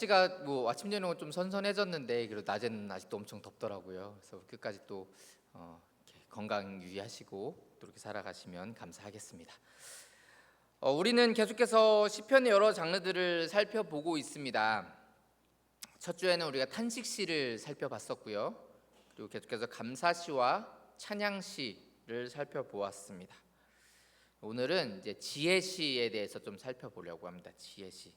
날씨가 뭐 아침 저녁은 좀 선선해졌는데 그래도 낮에는 아직도 엄청 덥더라고요. 그래서 끝까지 또 이렇게 건강 유의하시고 또 이렇게 살아가시면 감사하겠습니다. 우리는 계속해서 시편의 여러 장르들을 살펴보고 있습니다. 첫 주에는 우리가 탄식시를 살펴봤었고요. 그리고 계속해서 감사시와 찬양시를 살펴보았습니다. 오늘은 이제 지혜시에 대해서 좀 살펴보려고 합니다. 지혜시.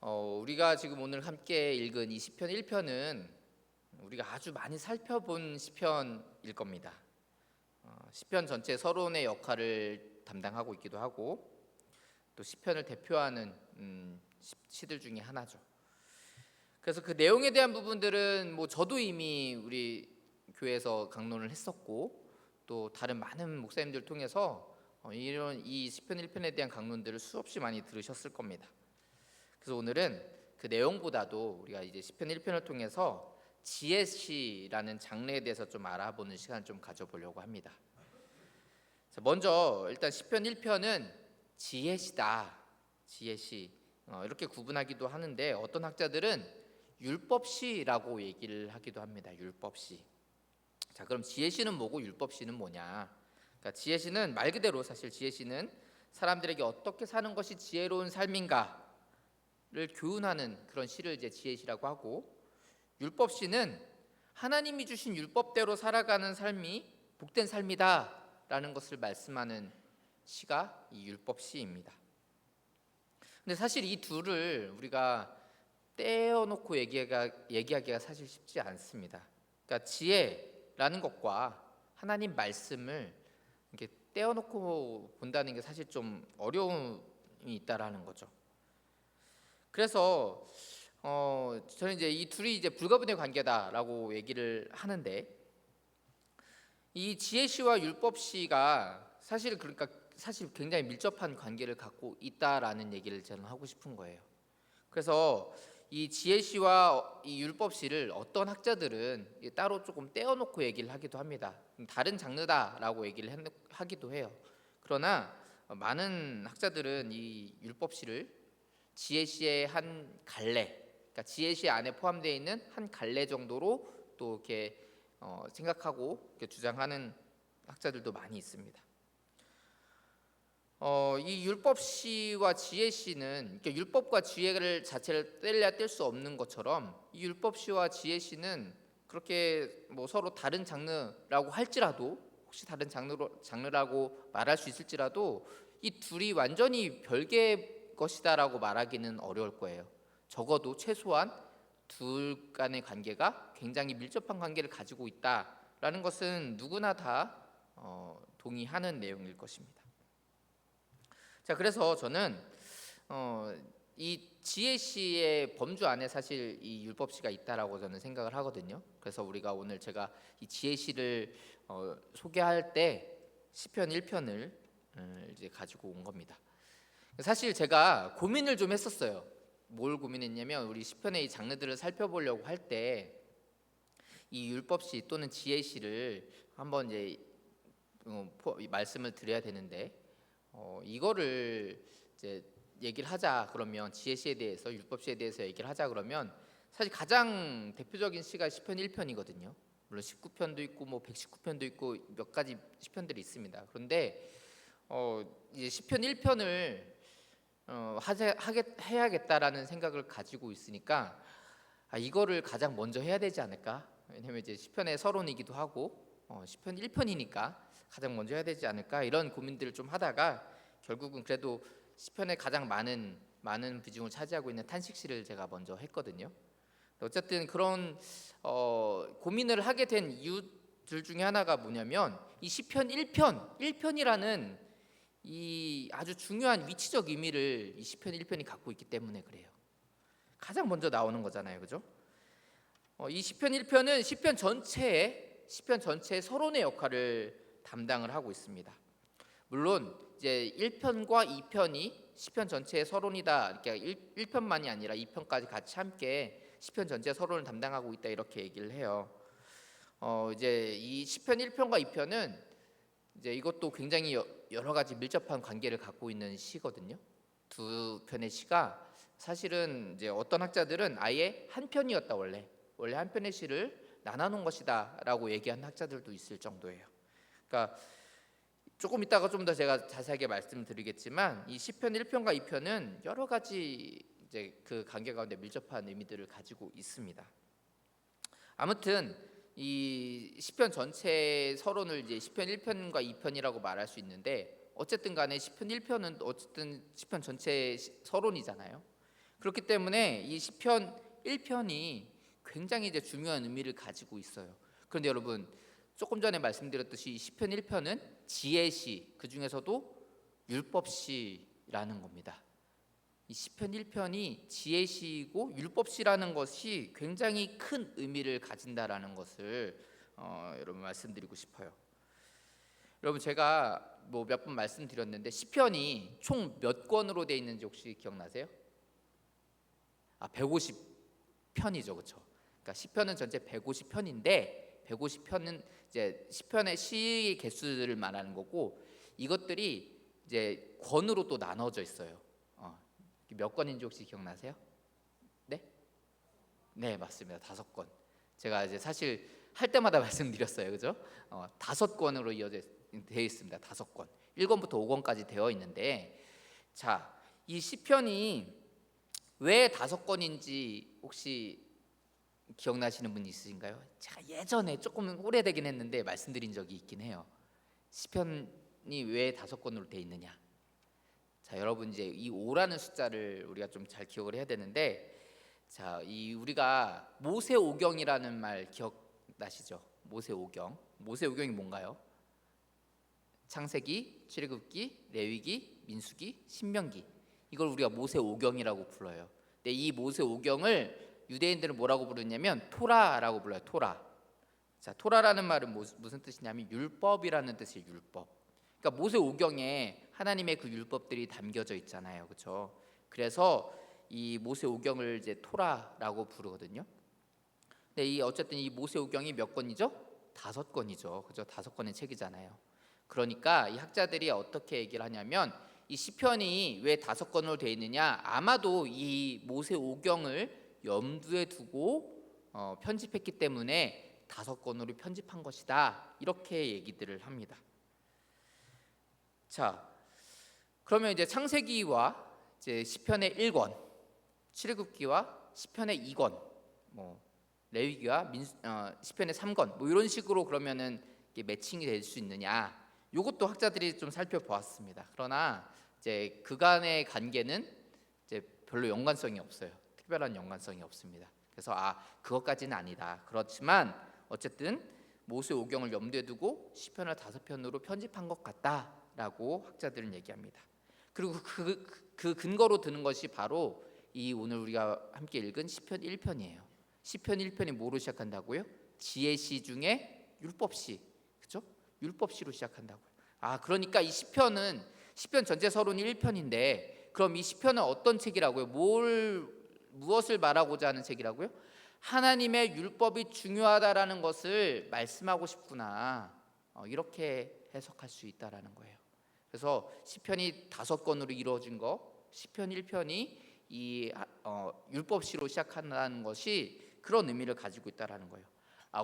우리가 지금 오늘 함께 읽은 이 시편 1편은 우리가 아주 많이 살펴본 시편일 겁니다. 시편 전체 서론의 역할을 담당하고 있기도 하고 또 시편을 대표하는 시들 중에 하나죠. 그래서 그 내용에 대한 부분들은 뭐 저도 이미 우리 교회에서 강론을 했었고 또 다른 많은 목사님들 통해서 이런 이 시편 1편에 대한 강론들을 수없이 많이 들으셨을 겁니다. 그래서 오늘은 그 내용보다도 우리가 이제 시편 1편을 통해서 지혜시라는 장르에 대해서 좀 알아보는 시간을 좀 가져보려고 합니다. 먼저 일단 시편 1편은 지혜시다, 지혜시 이렇게 구분하기도 하는데 어떤 학자들은 율법시라고 얘기를 하기도 합니다. 율법시. 자, 그럼 지혜시는 뭐고 율법시는 뭐냐? 그러니까 지혜시는 말 그대로 사실 지혜시는 사람들에게 어떻게 사는 것이 지혜로운 삶인가 를 교훈하는 그런 시를 이제 지혜시라고 하고, 율법시는 하나님이 주신 율법대로 살아가는 삶이 복된 삶이다라는 것을 말씀하는 시가 이 율법시입니다. 근데 사실 이 둘을 우리가 떼어놓고 얘기하기가 사실 쉽지 않습니다. 그러니까 지혜라는 것과 하나님 말씀을 이렇게 떼어놓고 본다는 게 사실 좀 어려움이 있다라는 거죠. 그래서 저는 이제 이 둘이 이제 불가분의 관계다라고 얘기를 하는데, 이 지혜시와 율법시가 사실 굉장히 밀접한 관계를 갖고 있다라는 얘기를 저는 하고 싶은 거예요. 그래서 이 지혜시와 이 율법시를 어떤 학자들은 따로 조금 떼어놓고 얘기를 하기도 합니다. 다른 장르다라고 얘기를 하기도 해요. 그러나 많은 학자들은 이 율법시를 지혜시의 한 갈래, 그러니까 지혜시 안에 포함되어 있는 한 갈래 정도로 또 이렇게 생각하고 이렇게 주장하는 학자들도 많이 있습니다. 이 율법시와 지혜시는, 그러니까 율법과 지혜를 자체를 뗄래야 뗄 수 없는 것처럼 이 율법시와 지혜시는 그렇게 뭐 서로 다른 장르라고 할지라도, 혹시 다른 장르라고 말할 수 있을지라도 이 둘이 완전히 별개의 것이다라고 말하기는 어려울 거예요. 적어도 최소한 둘 간의 관계가 굉장히 밀접한 관계를 가지고 있다라는 것은 누구나 다 동의하는 내용일 것입니다. 자, 그래서 저는 이 지혜시의 범주 안에 사실 이 율법시가 있다라고 저는 생각을 하거든요. 그래서 우리가 오늘 제가 이 지혜시를 소개할 때 시편 1편을 이제 가지고 온 겁니다. 사실 제가 고민을 좀 했었어요. 뭘 고민했냐면, 우리 시편의 이 장르들을 살펴보려고 할 때 이 율법시 또는 지혜시를 한번 이제 말씀을 드려야 되는데, 이거를 이제 얘기를 하자 그러면, 지혜시에 대해서 율법시에 대해서 얘기를 하자 그러면 사실 가장 대표적인 시가 시편 1편이거든요. 물론 19편도 있고 뭐 119편도 있고 몇 가지 시편들이 있습니다. 그런데 이제 시편 1편을 해야겠다라는 생각을 가지고 있으니까 이거를 가장 먼저 해야 되지 않을까? 왜냐면 이제 시편의 서론이기도 하고 시편 1편이니까 가장 먼저 해야 되지 않을까? 이런 고민들을 좀 하다가 결국은 그래도 시편에 가장 많은 비중을 차지하고 있는 탄식시를 제가 먼저 했거든요. 어쨌든 그런 고민을 하게 된 이유들 중에 하나가 뭐냐면, 이 시편 1편이라는 이 아주 중요한 위치적 의미를 이 시편 1편이 갖고 있기 때문에 그래요. 가장 먼저 나오는 거잖아요, 그죠? 이 시편 1편은 시편 전체의 서론의 역할을 담당을 하고 있습니다. 물론 이제 1편과 2편이 시편 전체의 서론이다, 그러니까 1편만이 아니라 2편까지 같이 함께 시편 전체의 서론을 담당하고 있다, 이렇게 얘기를 해요. 이제 이 시편 1편과 2편은 이제 이것도 굉장히 여러 가지 밀접한 관계를 갖고 있는 시거든요. 두 편의 시가 사실은 이제 어떤 학자들은 아예 한 편이었다, 원래 한 편의 시를 나눠놓은 것이다라고 얘기한 학자들도 있을 정도예요. 그러니까 조금 이따가 좀 더 제가 자세하게 말씀드리겠지만 이 시편 1편과 2편은 여러 가지 이제 그 관계 가운데 밀접한 의미들을 가지고 있습니다. 아무튼 이 시편 전체 서론을 이제 시편 1편과 2편이라고 말할 수 있는데, 어쨌든 간에 시편 1편은 어쨌든 시편 전체의 서론이잖아요. 그렇기 때문에 이 시편 1편이 굉장히 이제 중요한 의미를 가지고 있어요. 그런데 여러분, 조금 전에 말씀드렸듯이 이 시편 1편은 지혜시, 그 중에서도 율법시라는 겁니다. 이 시편 1편이 지혜시이고 율법시라는 것이 굉장히 큰 의미를 가진다라는 것을 여러분 말씀드리고 싶어요. 여러분, 제가 뭐 몇 번 말씀드렸는데 시편이 총 몇 권으로 되어 있는지 혹시 기억나세요? 150편이죠, 그렇죠? 그러니까 시편은 전체 150편인데 150편은 이제 시편의 시 개수를 말하는 거고, 이것들이 이제 권으로 또 나눠져 있어요. 몇 권인지 혹시 기억나세요? 네? 네, 맞습니다. 5권. 제가 이제 사실 할 때마다 말씀드렸어요, 그죠? 5권으로 이어져 되어 있습니다. 5권. 1권부터 5권까지 되어 있는데, 자, 이 시편이 왜 5권인지 혹시 기억나시는 분 있으신가요? 제가 예전에 조금 오래되긴 했는데 말씀드린 적이 있긴 해요. 시편이 왜 5권으로 되어 있느냐? 자, 여러분, 이제 이 5라는 숫자를 우리가 좀 잘 기억을 해야 되는데, 자, 이 우리가 모세오경이라는 말 기억나시죠? 모세오경. 모세오경이 뭔가요? 창세기, 출애굽기, 레위기, 민수기, 신명기. 이걸 우리가 모세오경이라고 불러요. 근데 이 모세오경을 유대인들은 뭐라고 부르냐면 토라라고 불러요. 토라. 자, 토라라는 말은 무슨 뜻이냐면 율법이라는 뜻이에요. 율법. 그러니까 모세오경에 하나님의 그 율법들이 담겨져 있잖아요, 그렇죠? 그래서 이 모세오경을 이제 토라라고 부르거든요. 근데 이 어쨌든 이 모세오경이 몇 권이죠? 5권이죠, 그죠? 5권의 책이잖아요. 그러니까 이 학자들이 어떻게 얘기를 하냐면, 이 시편이 왜 5권으로 되어 있느냐? 아마도 이 모세오경을 염두에 두고 편집했기 때문에 5권으로 편집한 것이다, 이렇게 얘기들을 합니다. 자, 그러면 이제 창세기와 이제 시편의 1권, 출애굽기와 시편의 2권, 뭐 레위기와 시편의 3권, 뭐 이런 식으로 그러면은 이게 매칭이 될 수 있느냐? 이것도 학자들이 좀 살펴보았습니다. 그러나 이제 그간의 관계는 이제 별로 연관성이 없어요. 특별한 연관성이 없습니다. 그래서 그것까지는 아니다. 그렇지만 어쨌든 모세오경을 염두에 두고 시편을 5편으로 편집한 것 같다라고 학자들은 얘기합니다. 그리고 그 근거로 드는 것이 바로 이 오늘 우리가 함께 읽은 시편 1편이에요. 시편 1편이 뭐로 시작한다고요? 지혜시 중에 율법시, 그렇죠? 율법시로 시작한다고요. 그러니까 이 시편 전체 서론이 1편인데, 그럼 이 시편은 어떤 책이라고요? 무엇을 말하고자 하는 책이라고요? 하나님의 율법이 중요하다라는 것을 말씀하고 싶구나, 이렇게 해석할 수 있다라는 거예요. 그래서 시편이 5권으로 이루어진 거, 시편 1편이 이 율법시로 시작한다는 것이 그런 의미를 가지고 있다라는 거예요.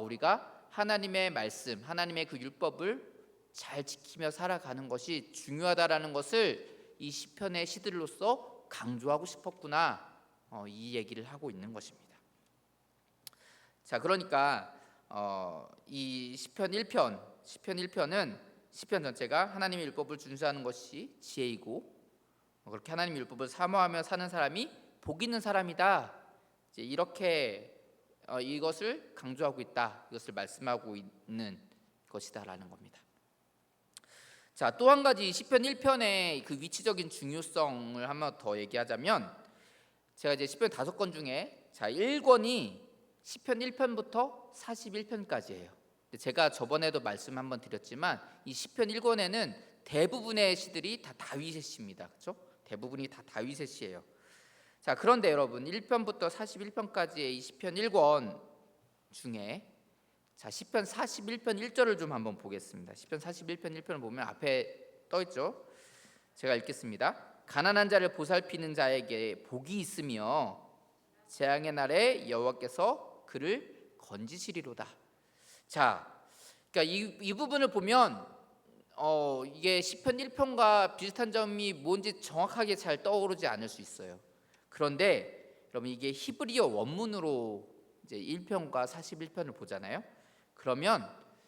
우리가 하나님의 말씀, 하나님의 그 율법을 잘 지키며 살아가는 것이 중요하다라는 것을 이 시편의 시들로서 강조하고 싶었구나, 이 얘기를 하고 있는 것입니다. 자, 그러니까 이 시편 1편은 시편 전체가 하나님의 율법을 준수하는 것이 지혜이고, 그렇게 하나님의 율법을 사모하며 사는 사람이 복 있는 사람이다, 이제 이렇게 이것을 강조하고 있다, 이것을 말씀하고 있는 것이다라는 겁니다. 자, 또 한 가지 시편 1편의 그 위치적인 중요성을 한번 더 얘기하자면, 제가 이제 시편 5권 중에 1권이 시편 1편부터 41편까지예요. 제가 저번에도 말씀 한번 드렸지만 이 시편 1권에는 대부분의 시들이 다 다윗의 시입니다, 그렇죠? 대부분이 다 다윗의 시예요. 자, 그런데 여러분, 1편부터 41편까지의 이 시편 1권 중에 시편 41편 1절을 좀 한번 보겠습니다. 시편 41편 1편을 보면 앞에 떠 있죠. 제가 읽겠습니다. 가난한 자를 보살피는 자에게 복이 있으며 재앙의 날에 여호와께서 그를 건지시리로다. 자, 그러니까 이 부분을 보면 이게 시편 1편과 비슷한 점이 뭔지 정확하게 잘 떠오르지 않을 수 있어요. 그런데 여러분 이게 히브리어 원문으로 이제 1편과 41편을 보잖아요. 그러면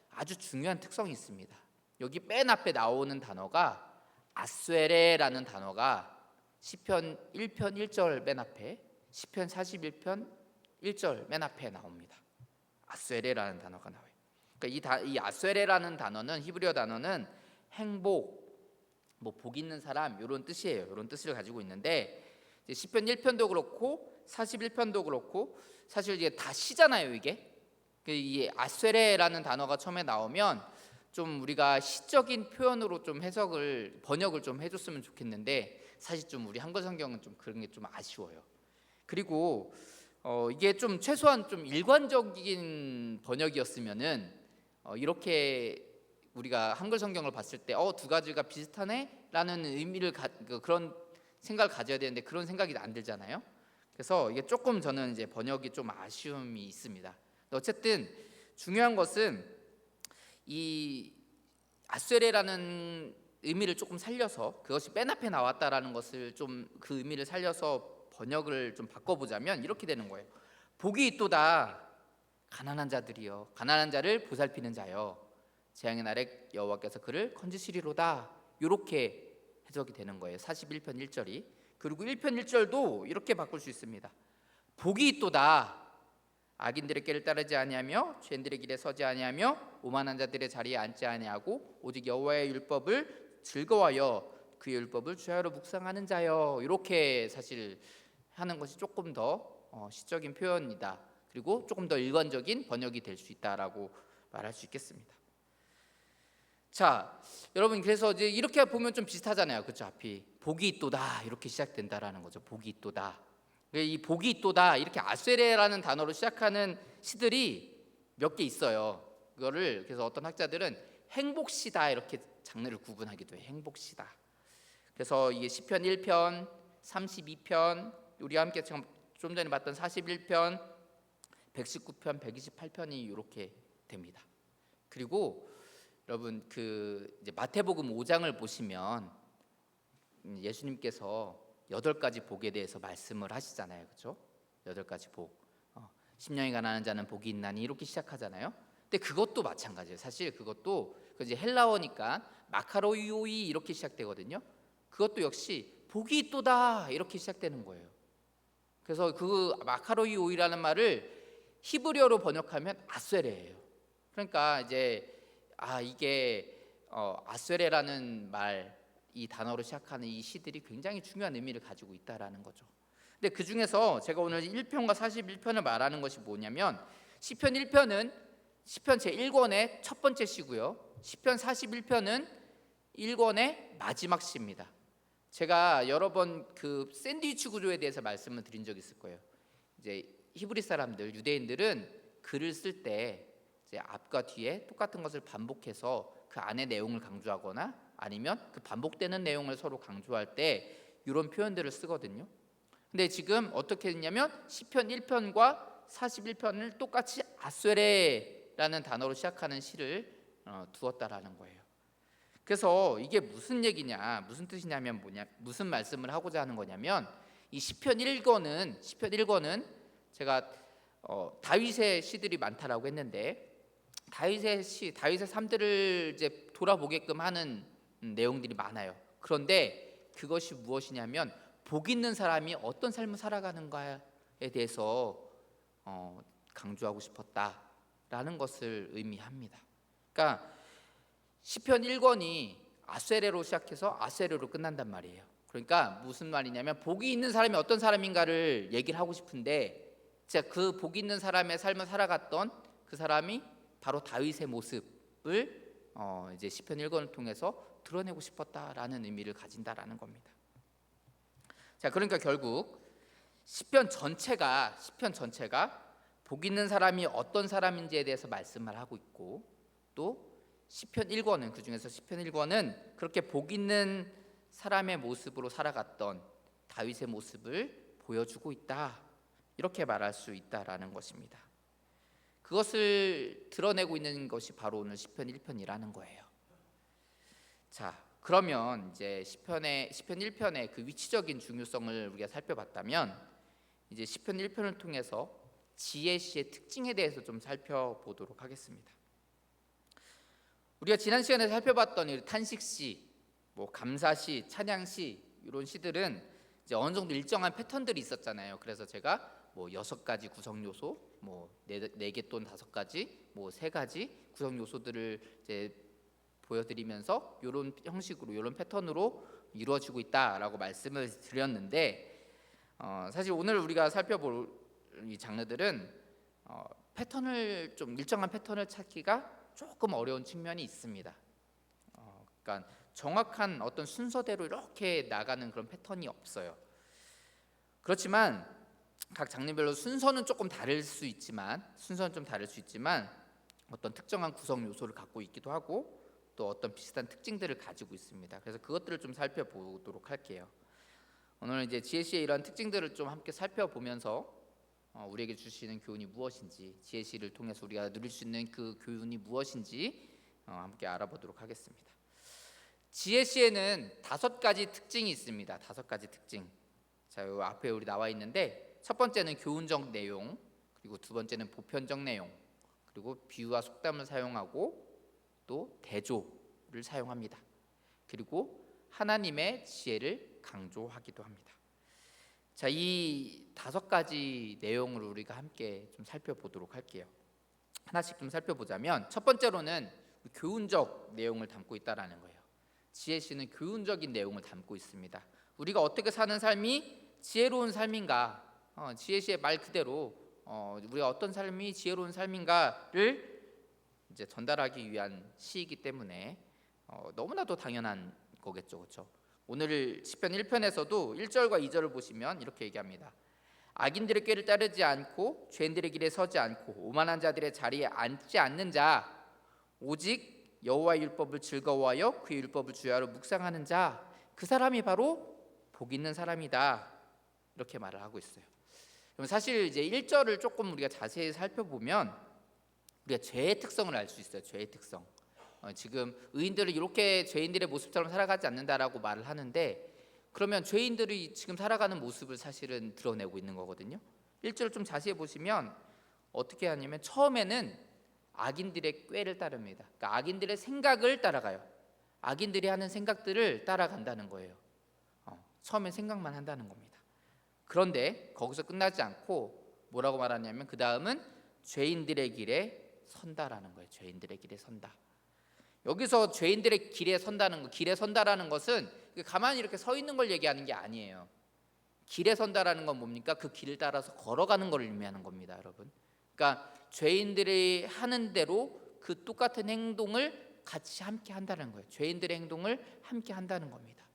아주 중요한 특성이 있습니다. 여기 맨 앞에 나오는 단어가 아스웨레라는 단어가 시편 1편 1절 맨 앞에, 시편 41편 1절 맨 앞에 나옵니다. 아스웨레라는 단어가 나와요. 그러니까 이 아스웨레라는 단어는, 히브리어 단어는 행복, 뭐 복 있는 사람 이런 뜻이에요. 이런 뜻을 가지고 있는데 이제 시편 1편도 그렇고 41편도 그렇고 사실 이게 다 시잖아요. 이게 이 아스웨레라는 단어가 처음에 나오면 좀 우리가 시적인 표현으로 좀 번역을 좀 해줬으면 좋겠는데 사실 좀 우리 한글 성경은 좀 그런 게 좀 아쉬워요. 그리고 이게 좀 최소한 좀 일관적인 번역이었으면은 이렇게 우리가 한글 성경을 봤을 때 두 가지가 비슷하네라는 의미를 그런 생각을 가져야 되는데 그런 생각이 안 들잖아요. 그래서 이게 조금 저는 이제 번역이 좀 아쉬움이 있습니다. 어쨌든 중요한 것은 이 아스레라는 의미를 조금 살려서, 그것이 맨 앞에 나왔다라는 것을 좀 그 의미를 살려서 번역을 좀 바꿔보자면 이렇게 되는 거예요. 복이 있도다 가난한 자들이여, 가난한 자를 보살피는 자여, 재앙의 날에 여호와께서 그를 건지시리로다. 이렇게 해석이 되는 거예요. 41편 1절이. 그리고 1편 1절도 이렇게 바꿀 수 있습니다. 복이 있도다 악인들의 길을 따르지 아니하며 죄인들의 길에 서지 아니하며 오만한 자들의 자리에 앉지 아니하고 오직 여호와의 율법을 즐거워하여 그의 율법을 주야로 묵상하는 자여. 이렇게 사실 하는 것이 조금 더 시적인 표현이다. 그리고 조금 더 일관적인 번역이 될 수 있다라고 말할 수 있겠습니다. 자, 여러분 그래서 이제 이렇게 보면 좀 비슷하잖아요. 그렇죠? 앞이 복이 있도다 이렇게 시작된다라는 거죠. 복이 있도다. 이 복이 있도다 이렇게 아스레라는 단어로 시작하는 시들이 몇 개 있어요. 그거를 그래서 어떤 학자들은 행복시다 이렇게 장르를 구분하기도 해요. 행복시다. 그래서 이게 시편 1편, 32편, 우리와 함께 좀 전에 봤던 41편, 119편, 128편이 이렇게 됩니다. 그리고 여러분 그 이제 마태복음 5장을 보시면 예수님께서 8가지 복에 대해서 말씀을 하시잖아요. 그렇죠? 8가지 복. 심령이 가난한 자는 복이 있나니 이렇게 시작하잖아요. 근데 그것도 마찬가지예요. 사실 그것도 이제 헬라어니까 마카로이오이 이렇게 시작되거든요. 그것도 역시 복이 있도다 이렇게 시작되는 거예요. 그래서 그 마카로이오이라는 말을 히브리어로 번역하면 아스레예요. 그러니까 이제 이게 아스레라는 말, 이 단어로 시작하는 이 시들이 굉장히 중요한 의미를 가지고 있다라는 거죠. 근데 그 중에서 제가 오늘 1편과 41편을 말하는 것이 뭐냐면 시편 1편은 시편 제1권의 첫 번째 시고요. 시편 41편은 1권의 마지막 시입니다. 제가 여러 번 그 샌드위치 구조에 대해서 말씀을 드린 적이 있을 거예요. 이제 히브리 사람들, 유대인들은 글을 쓸 때 이제 앞과 뒤에 똑같은 것을 반복해서 그 안의 내용을 강조하거나 아니면 그 반복되는 내용을 서로 강조할 때 이런 표현들을 쓰거든요. 근데 지금 어떻게 했냐면 시편 1편과 41편을 똑같이 아스레라는 단어로 시작하는 시를 두었다라는 거예요. 그래서 이게 무슨 얘기냐, 무슨 뜻이냐면 무슨 말씀을 하고자 하는 거냐면 이 시편 1권은 제가 다윗의 시들이 많다라고 했는데 다윗의 삶들을 이제 돌아보게끔 하는 내용들이 많아요. 그런데 그것이 무엇이냐면 복 있는 사람이 어떤 삶을 살아가는가에 대해서 강조하고 싶었다라는 것을 의미합니다. 그러니까 시편 1권이 아스레로 시작해서 아스레로 끝난단 말이에요. 그러니까 무슨 말이냐면 복이 있는 사람이 어떤 사람인가를 얘기를 하고 싶은데 진짜 그 복 있는 사람의 삶을 살아갔던 그 사람이 바로 다윗의 모습을 이제 시편 1권을 통해서 드러내고 싶었다라는 의미를 가진다라는 겁니다. 자, 그러니까 결국 시편 전체가 복 있는 사람이 어떤 사람인지에 대해서 말씀을 하고 있고 또 시편 1권은 그중에서 시편 1권은 그렇게 복 있는 사람의 모습으로 살아갔던 다윗의 모습을 보여주고 있다. 이렇게 말할 수 있다라는 것입니다. 그것을 드러내고 있는 것이 바로 오늘 시편 1편이라는 거예요. 자, 그러면 이제 시편 1편의 그 위치적인 중요성을 우리가 살펴봤다면 이제 시편 1편을 통해서 지혜시의 특징에 대해서 좀 살펴보도록 하겠습니다. 우리가 지난 시간에 살펴봤던 이 탄식시, 감사시, 찬양시 이런 시들은 이제 어느 정도 일정한 패턴들이 있었잖아요. 그래서 제가 6가지 구성 요소, 4개 또는 5가지, 3가지 구성 요소들을 이제 보여드리면서 이런 형식으로, 이런 패턴으로 이루어지고 있다라고 말씀을 드렸는데, 사실 오늘 우리가 살펴볼 이 장르들은 패턴을 좀 일정한 패턴을 찾기가 조금 어려운 측면이 있습니다. 그러니까 정확한 어떤 순서대로 이렇게 나가는 그런 패턴이 없어요. 그렇지만 각 장르별로 순서는 좀 다를 수 있지만 어떤 특정한 구성 요소를 갖고 있기도 하고 또 어떤 비슷한 특징들을 가지고 있습니다. 그래서 그것들을 좀 살펴보도록 할게요. 오늘 이제 지혜시의 이러한 특징들을 좀 함께 살펴보면서 우리에게 주시는 교훈이 무엇인지, 지혜시를 통해서 우리가 누릴 수 있는 그 교훈이 무엇인지 함께 알아보도록 하겠습니다. 지혜시에는 5가지 특징이 있습니다. 5가지 특징. 자, 요 앞에 우리 나와 있는데, 첫 번째는 교훈적 내용, 그리고 두 번째는 보편적 내용, 그리고 비유와 속담을 사용하고 또 대조를 사용합니다. 그리고 하나님의 지혜를 강조하기도 합니다. 자, 이 5가지 내용을 우리가 함께 좀 살펴보도록 할게요. 하나씩 좀 살펴보자면, 첫 번째로는 교훈적 내용을 담고 있다라는 거예요. 지혜시는 교훈적인 내용을 담고 있습니다. 우리가 어떻게 사는 삶이 지혜로운 삶인가, 지혜시의 말 그대로 우리가 어떤 삶이 지혜로운 삶인가를 이제 전달하기 위한 시이기 때문에 너무나도 당연한 거겠죠, 그렇죠? 오늘 시편 1편에서도 1절과 2절을 보시면 이렇게 얘기합니다. 악인들의 꾀를 따르지 않고 죄인들의 길에 서지 않고 오만한 자들의 자리에 앉지 않는 자, 오직 여호와의 율법을 즐거워하여 그의 율법을 주야로 묵상하는 자, 그 사람이 바로 복 있는 사람이다. 이렇게 말을 하고 있어요. 그럼 사실 이제 1절을 조금 우리가 자세히 살펴보면 우리가 죄의 특성을 알 수 있어요. 죄의 특성. 지금 의인들은 이렇게 죄인들의 모습처럼 살아가지 않는다라고 말을 하는데, 그러면 죄인들이 지금 살아가는 모습을 사실은 드러내고 있는 거거든요. 1절을 좀 자세히 보시면 어떻게 하냐면, 처음에는 악인들의 꾀를 따릅니다. 그러니까 악인들의 생각을 따라가요. 악인들이 하는 생각들을 따라간다는 거예요. 처음엔 생각만 한다는 겁니다. 그런데 거기서 끝나지 않고 뭐라고 말하냐면, 그 다음은 죄인들의 길에 선다라는 거예요. 죄인들의 길에 선다. 여기서 죄인들의 길에 선다는 거, 길에 선다라는 것은 가만히 이렇게 서 있는 걸 얘기하는 게 아니에요. 길에 선다라는 건 뭡니까? 그 길을 따라서 걸어가는 걸 의미하는 겁니다, 여러분. 그러니까 죄인들이 하는 대로 그 똑같은 행동을 같이 함께 한다는 거예요. 죄인들의 행동을 함께 한다는 겁니다.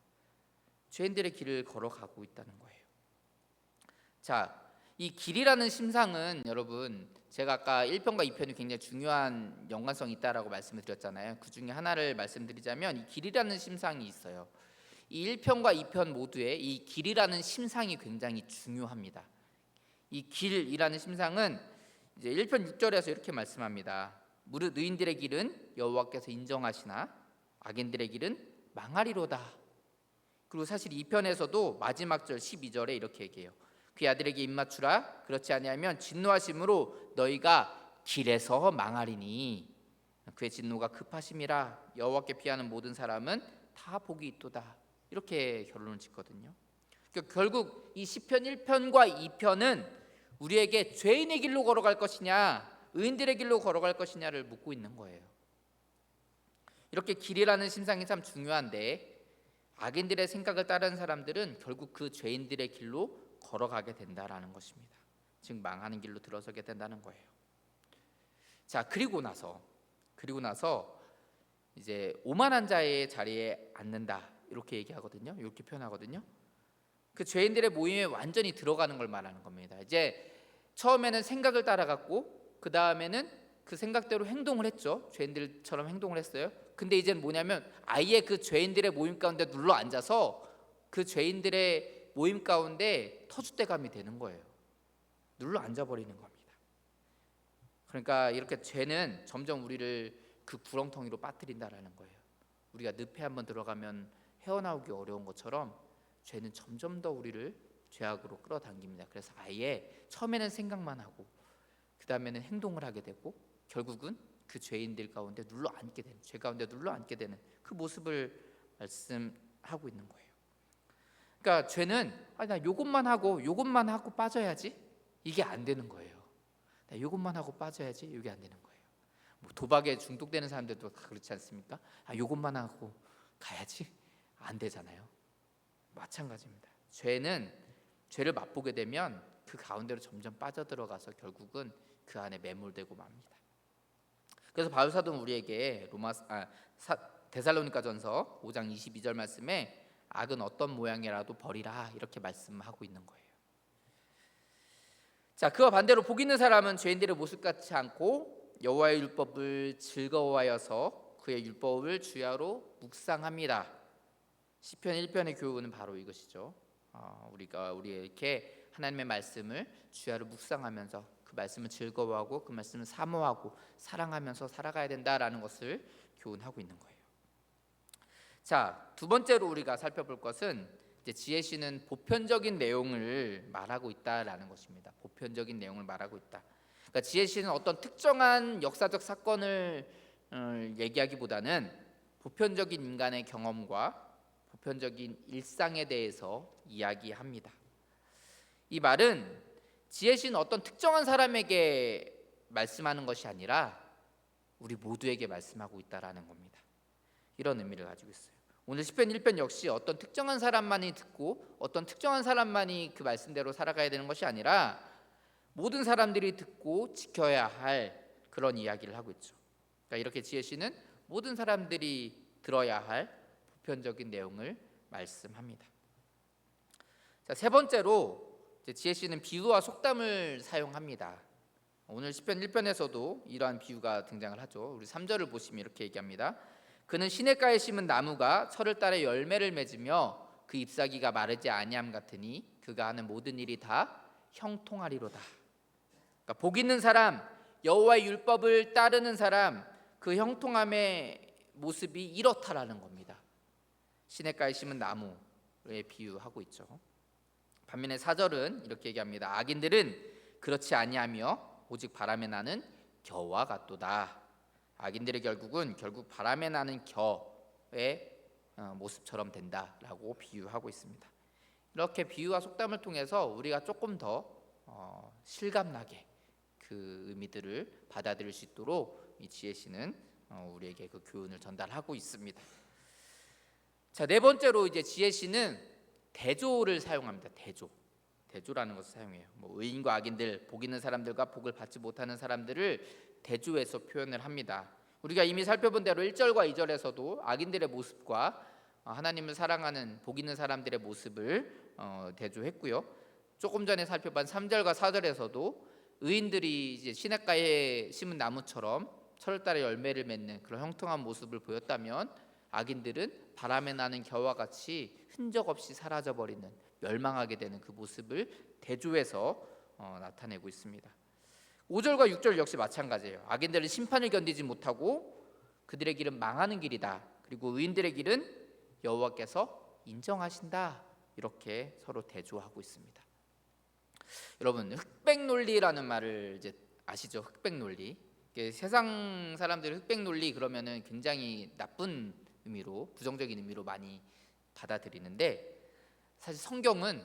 죄인들의 길을 걸어가고 있다는 거예요. 자, 이 길이라는 심상은 여러분, 제가 아까 1편과 2편이 굉장히 중요한 연관성이 있다라고 말씀을 드렸잖아요. 그 중에 하나를 말씀드리자면, 이 길이라는 심상이 있어요. 이 1편과 2편 모두에 이 길이라는 심상이 굉장히 중요합니다. 이 길이라는 심상은 이제 1편 6절에서 이렇게 말씀합니다. 무릇 의인들의 길은 여호와께서 인정하시나 악인들의 길은 망하리로다. 그리고 사실 2편에서도 마지막 절 12절에 이렇게 얘기해요. 그의 아들에게 입맞추라. 그렇지 아니하면 진노하심으로 너희가 길에서 망하리니 그의 진노가 급하심이라. 여호와께 피하는 모든 사람은 다 복이 있도다. 이렇게 결론을 짓거든요. 그러니까 결국 이 시편 1편과 2편은 우리에게 죄인의 길로 걸어갈 것이냐, 의인들의 길로 걸어갈 것이냐를 묻고 있는 거예요. 이렇게 길이라는 심상이 참 중요한데, 악인들의 생각을 따르는 사람들은 결국 그 죄인들의 길로 걸어가게 된다라는 것입니다. 즉 망하는 길로 들어서게 된다는 거예요. 자, 그리고 나서 이제 오만한 자의 자리에 앉는다, 이렇게 얘기하거든요. 이렇게 표현하거든요. 그 죄인들의 모임에 완전히 들어가는 걸 말하는 겁니다. 이제 처음에는 생각을 따라갔고, 그 다음에는 그 생각대로 행동을 했죠. 죄인들처럼 행동을 했어요. 근데 이제는 뭐냐면 아예 그 죄인들의 모임 가운데 눌러 앉아서 그 죄인들의 모임 가운데 터줏대감이 되는 거예요. 눌러 앉아버리는 겁니다. 그러니까 이렇게 죄는 점점 우리를 그 구렁텅이로 빠뜨린다라는 거예요. 우리가 늪에 한번 들어가면 헤어나오기 어려운 것처럼 죄는 점점 더 우리를 죄악으로 끌어당깁니다. 그래서 아예 처음에는 생각만 하고 그 다음에는 행동을 하게 되고 결국은 그 죄인들 가운데 눌러 앉게 되는, 죄 가운데 눌러 앉게 되는 그 모습을 말씀하고 있는 거예요. 그러니까 죄는 나 이것만 하고 빠져야지, 이게 안 되는 거예요. 나 이것만 하고 빠져야지, 이게 안 되는 거예요. 뭐 도박에 중독되는 사람들도 다 그렇지 않습니까? 이것만 하고 가야지, 안 되잖아요. 마찬가지입니다. 죄는 죄를 맛보게 되면 그 가운데로 점점 빠져들어가서 결국은 그 안에 매몰되고 맙니다. 그래서 바울 사도는 우리에게 데살로니가전서 5장 22절 말씀에 악은 어떤 모양이라도 버리라 이렇게 말씀하고 있는 거예요. 자, 그와 반대로 복 있는 사람은 죄인들의 모습 같지 않고 여호와의 율법을 즐거워하여서 그의 율법을 주야로 묵상합니다. 시편 1편의 교훈은 바로 이것이죠. 우리가 이렇게 하나님의 말씀을 주야로 묵상하면서 그 말씀을 즐거워하고 그 말씀을 사모하고 사랑하면서 살아가야 된다라는 것을 교훈하고 있는 거예요. 자, 두 번째로 우리가 살펴볼 것은 이제 지혜시는 보편적인 내용을 말하고 있다라는 것입니다. 보편적인 내용을 말하고 있다. 그러니까 지혜시는 어떤 특정한 역사적 사건을 얘기하기보다는 보편적인 인간의 경험과 보편적인 일상에 대해서 이야기합니다. 이 말은 지혜시는 어떤 특정한 사람에게 말씀하는 것이 아니라 우리 모두에게 말씀하고 있다라는 겁니다. 이런 의미를 가지고 있어요. 오늘 시편 1편 역시 어떤 특정한 사람만이 듣고 어떤 특정한 사람만이 그 말씀대로 살아가야 되는 것이 아니라 모든 사람들이 듣고 지켜야 할 그런 이야기를 하고 있죠. 그러니까 이렇게 지혜시는 모든 사람들이 들어야 할 보편적인 내용을 말씀합니다. 자, 세 번째로 지혜시는 비유와 속담을 사용합니다. 오늘 시편 1편에서도 이러한 비유가 등장을 하죠. 우리 3절을 보시면 이렇게 얘기합니다. 그는 시냇가에 심은 나무가 철을 따라 열매를 맺으며 그 잎사귀가 마르지 아니함 같으니 그가 하는 모든 일이 다 형통하리로다. 그러니까 복 있는 사람, 여호와의 율법을 따르는 사람, 그 형통함의 모습이 이렇다라는 겁니다. 시냇가에 심은 나무에 비유하고 있죠. 반면에 4절은 이렇게 얘기합니다. 악인들은 그렇지 아니하며 오직 바람에 나는 겨와 같도다. 악인들의 결국은 결국 바람에 나는 겨의 모습처럼 된다라고 비유하고 있습니다. 이렇게 비유와 속담을 통해서 우리가 조금 더 실감나게 그 의미들을 받아들일 수 있도록 이 지혜시는 우리에게 그 교훈을 전달하고 있습니다. 자, 네 번째로 이제 지혜시는 대조를 사용합니다. 대조라는 것을 사용해요. 의인과 악인들, 복 있는 사람들과 복을 받지 못하는 사람들을 대조해서 표현을 합니다. 우리가 이미 살펴본 대로 1절과 2절에서도 악인들의 모습과 하나님을 사랑하는 복 있는 사람들의 모습을 대조했고요. 조금 전에 살펴본 3절과 4절에서도 의인들이 이제 시냇가에 심은 나무처럼 철을 따라 열매를 맺는 그런 형통한 모습을 보였다면 악인들은 바람에 나는 겨와 같이 흔적 없이 사라져 버리는, 멸망하게 되는 그 모습을 대조해서 나타내고 있습니다. 5절과 6절 역시 마찬가지예요. 악인들은 심판을 견디지 못하고 그들의 길은 망하는 길이다. 그리고 의인들의 길은 여호와께서 인정하신다. 이렇게 서로 대조하고 있습니다. 여러분, 흑백 논리라는 말을 이제 아시죠? 흑백 논리. 세상 사람들이 흑백 논리 그러면은 굉장히 나쁜 의미로, 부정적인 의미로 많이 받아들이는데 사실 성경은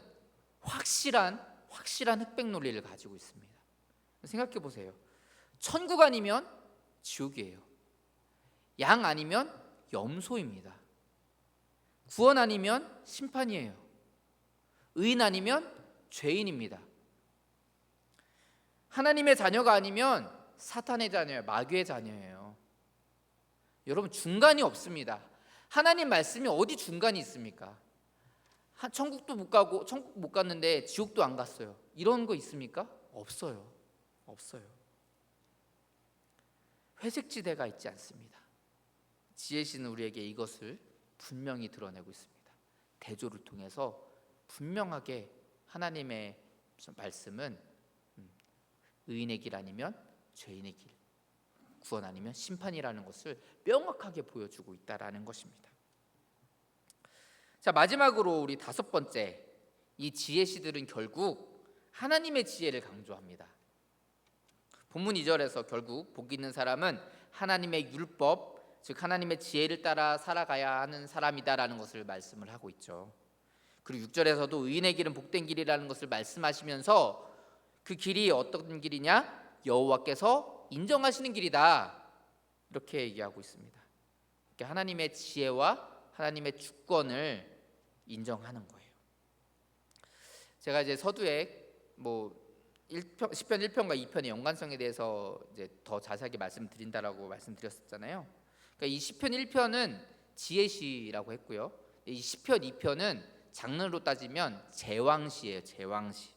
확실한 흑백 논리를 가지고 있습니다. 생각해 보세요. 천국 아니면 지옥이에요. 양 아니면 염소입니다. 구원 아니면 심판이에요. 의인 아니면 죄인입니다. 하나님의 자녀가 아니면 사탄의 자녀예요. 마귀의 자녀예요. 여러분, 중간이 없습니다. 하나님 말씀이 어디 중간이 있습니까? 천국도 못 가고, 천국 못 갔는데 지옥도 안 갔어요. 이런 거 있습니까? 없어요. 회색지대가 있지 않습니다. 지혜시는 우리에게 이것을 분명히 드러내고 있습니다. 대조를 통해서 분명하게 하나님의 말씀은 의인의 길 아니면 죄인의 길, 구원 아니면 심판이라는 것을 명확하게 보여주고 있다라는 것입니다. 자, 마지막으로 우리 다섯 번째, 이 지혜시들은 결국 하나님의 지혜를 강조합니다. 본문 2절에서 결국 복 있는 사람은 하나님의 율법, 즉 하나님의 지혜를 따라 살아가야 하는 사람이다라는 것을 말씀을 하고 있죠. 그리고 6절에서도 의인의 길은 복된 길이라는 것을 말씀하시면서 그 길이 어떤 길이냐? 여호와께서 인정하시는 길이다, 이렇게 얘기하고 있습니다. 하나님의 지혜와 하나님의 주권을 인정하는 거예요. 제가 이제 서두에 시편 1편과 2편의 연관성에 대해서 이제 더 자세하게 말씀드린다라고 말씀드렸었잖아요. 그러니까 이 시편 1편은 지혜시라고 했고요. 이 시편 2편은 장르로 따지면 제왕시예요. 제왕시.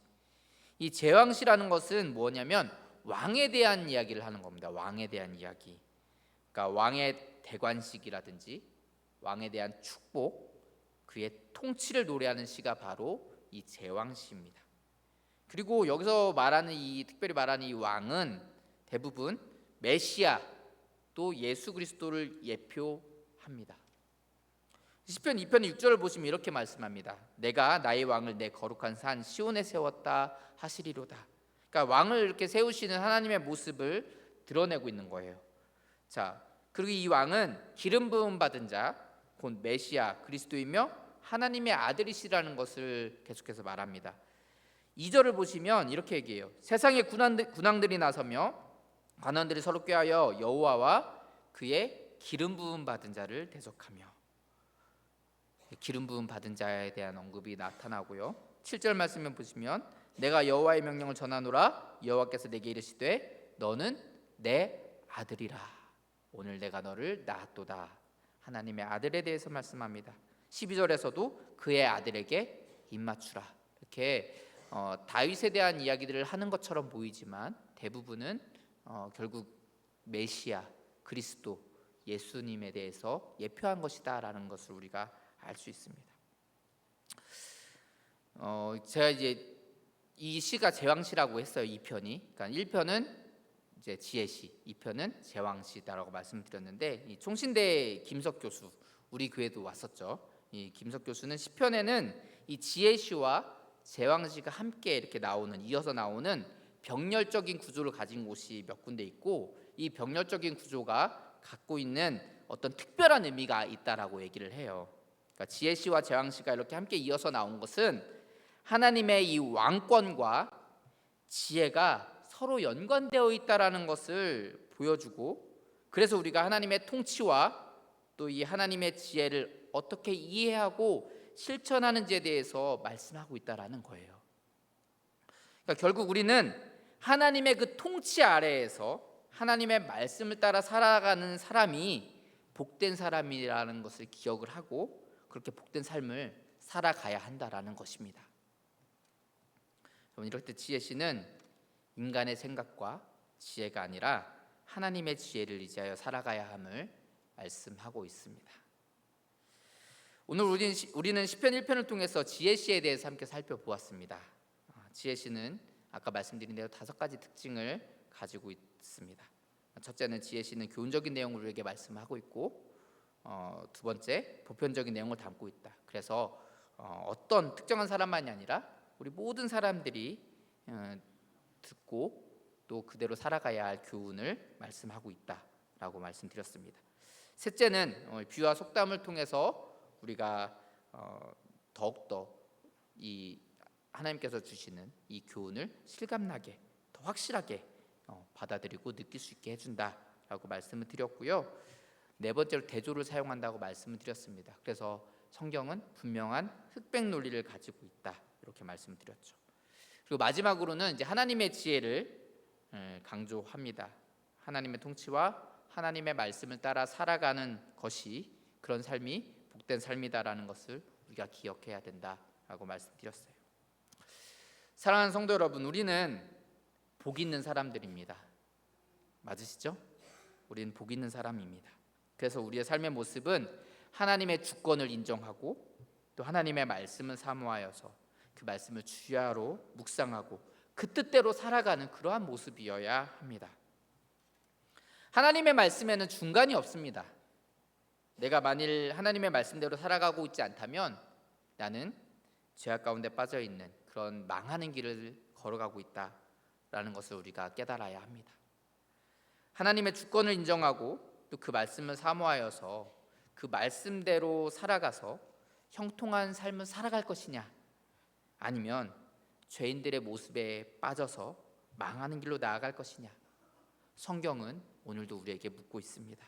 이 제왕시라는 것은 뭐냐면 왕에 대한 이야기를 하는 겁니다. 왕에 대한 이야기. 그러니까 왕의 대관식이라든지 왕에 대한 축복, 그의 통치를 노래하는 시가 바로 이 제왕시입니다. 그리고 여기서 특별히 말하는 이 왕은 대부분 메시아, 또 예수 그리스도를 예표합니다. 시편 2편의 6절을 보시면 이렇게 말씀합니다. 내가 나의 왕을 내 거룩한 산 시온에 세웠다 하시리로다. 그러니까 왕을 이렇게 세우시는 하나님의 모습을 드러내고 있는 거예요. 자, 그리고 이 왕은 기름 부음 받은 자, 곧 메시아 그리스도이며 하나님의 아들이시라는 것을 계속해서 말합니다. 2절을 보시면 이렇게 얘기해요. 세상의 군왕들이 나서며 관원들이 서로 꾀하여 여호와와 그의 기름 부음 받은 자를 대적하며, 기름 부음 받은 자에 대한 언급이 나타나고요. 7절 말씀을 보시면 내가 여호와의 명령을 전하노라. 여호와께서 내게 이르시되 너는 내 아들이라. 오늘 내가 너를 낳았도다. 하나님의 아들에 대해서 말씀합니다. 12절에서도 그의 아들에게 입맞추라. 이렇게 다윗에 대한 이야기들을 하는 것처럼 보이지만 대부분은 결국 메시아 그리스도 예수님에 대해서 예표한 것이다라는 것을 우리가 알 수 있습니다. 제가 이제 이 시가 제왕시라고 했어요. 2편이. 그러니까 1편은 이제 지혜시, 2편은 제왕시다라고 말씀드렸는데, 이 총신대 김석 교수, 우리 교회도 왔었죠. 이 김석 교수는 시편에는 이 지혜시와 제왕시가 함께 이렇게 이어서 나오는 병렬적인 구조를 가진 곳이 몇 군데 있고, 이 병렬적인 구조가 갖고 있는 어떤 특별한 의미가 있다라고 얘기를 해요. 그러니까 지혜시와 제왕시가 이렇게 함께 이어서 나온 것은 하나님의 이 왕권과 지혜가 서로 연관되어 있다라는 것을 보여주고, 그래서 우리가 하나님의 통치와 또 이 하나님의 지혜를 어떻게 이해하고 실천하는지에 대해서 말씀하고 있다라는 거예요. 그러니까 결국 우리는 하나님의 그 통치 아래에서 하나님의 말씀을 따라 살아가는 사람이 복된 사람이라는 것을 기억을 하고 그렇게 복된 삶을 살아가야 한다라는 것입니다. 이럴 때 지혜시는 인간의 생각과 지혜가 아니라 하나님의 지혜를 의지하여 살아가야 함을 말씀하고 있습니다. 오늘 우리는 시편 1편을 통해서 지혜시에 대해서 함께 살펴보았습니다. 지혜시는 아까 말씀드린 대로 5가지 특징을 가지고 있습니다. 첫째는 지혜시는 교훈적인 내용을 우리에게 말씀하고 있고, 두 번째 보편적인 내용을 담고 있다. 그래서 어떤 특정한 사람만이 아니라 우리 모든 사람들이 듣고 또 그대로 살아가야 할 교훈을 말씀하고 있다라고 말씀드렸습니다. 셋째는 비유와 속담을 통해서 우리가 더욱더 이 하나님께서 주시는 이 교훈을 실감나게 더 확실하게 받아들이고 느낄 수 있게 해준다라고 말씀을 드렸고요. 네 번째로 대조를 사용한다고 말씀을 드렸습니다. 그래서 성경은 분명한 흑백 논리를 가지고 있다, 이렇게 말씀을 드렸죠. 그리고 마지막으로는 이제 하나님의 지혜를 강조합니다. 하나님의 통치와 하나님의 말씀을 따라 살아가는 것이 그런 삶이 복된 삶이다라는 것을 우리가 기억해야 된다라고 말씀드렸어요. 사랑하는 성도 여러분, 우리는 복 있는 사람들입니다. 맞으시죠? 우리는 복 있는 사람입니다. 그래서 우리의 삶의 모습은 하나님의 주권을 인정하고 또 하나님의 말씀을 사모하여서 그 말씀을 주야로 묵상하고 그 뜻대로 살아가는 그러한 모습이어야 합니다. 하나님의 말씀에는 중간이 없습니다. 내가 만일 하나님의 말씀대로 살아가고 있지 않다면 나는 죄악 가운데 빠져 있는 그런 망하는 길을 걸어가고 있다라는 것을 우리가 깨달아야 합니다. 하나님의 주권을 인정하고 또 그 말씀을 사모하여서 그 말씀대로 살아가서 형통한 삶을 살아갈 것이냐, 아니면 죄인들의 모습에 빠져서 망하는 길로 나아갈 것이냐, 성경은 오늘도 우리에게 묻고 있습니다.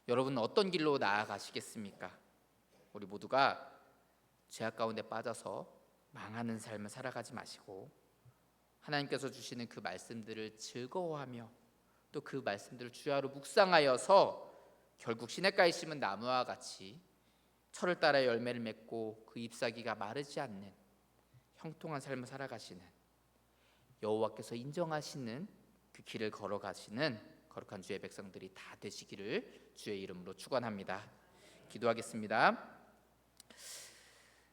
여러분은 어떤 길로 나아가시겠습니까? 우리 모두가 죄악 가운데 빠져서 망하는 삶을 살아가지 마시고 하나님께서 주시는 그 말씀들을 즐거워하며 또 그 말씀들을 주야로 묵상하여서 결국 시냇가에 심은 나무와 같이 철을 따라 열매를 맺고 그 잎사귀가 마르지 않는 형통한 삶을 살아가시는, 여호와께서 인정하시는 그 길을 걸어가시는 거룩한 주의 백성들이 다 되시기를 주의 이름으로 축원합니다. 기도하겠습니다.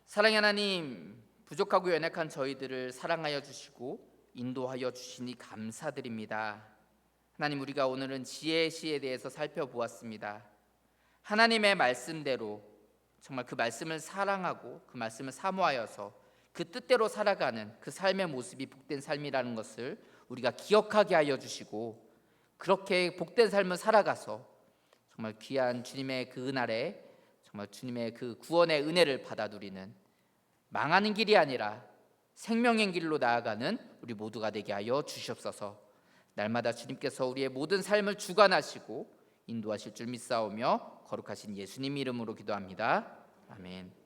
사랑의 하나님, 부족하고 연약한 저희들을 사랑하여 주시고 인도하여 주시니 감사드립니다. 하나님, 우리가 오늘은 지혜의 시에 대해서 살펴보았습니다. 하나님의 말씀대로 정말 그 말씀을 사랑하고 그 말씀을 사모하여서 그 뜻대로 살아가는 그 삶의 모습이 복된 삶이라는 것을 우리가 기억하게 하여 주시고, 그렇게 복된 삶을 살아가서 정말 귀한 주님의 그 은혜에 정말 주님의 그 구원의 은혜를 받아 누리는, 망하는 길이 아니라 생명의 길로 나아가는 우리 모두가 되게 하여 주시옵소서. 날마다 주님께서 우리의 모든 삶을 주관하시고 인도하실 줄 믿사오며 거룩하신 예수님 이름으로 기도합니다. 아멘.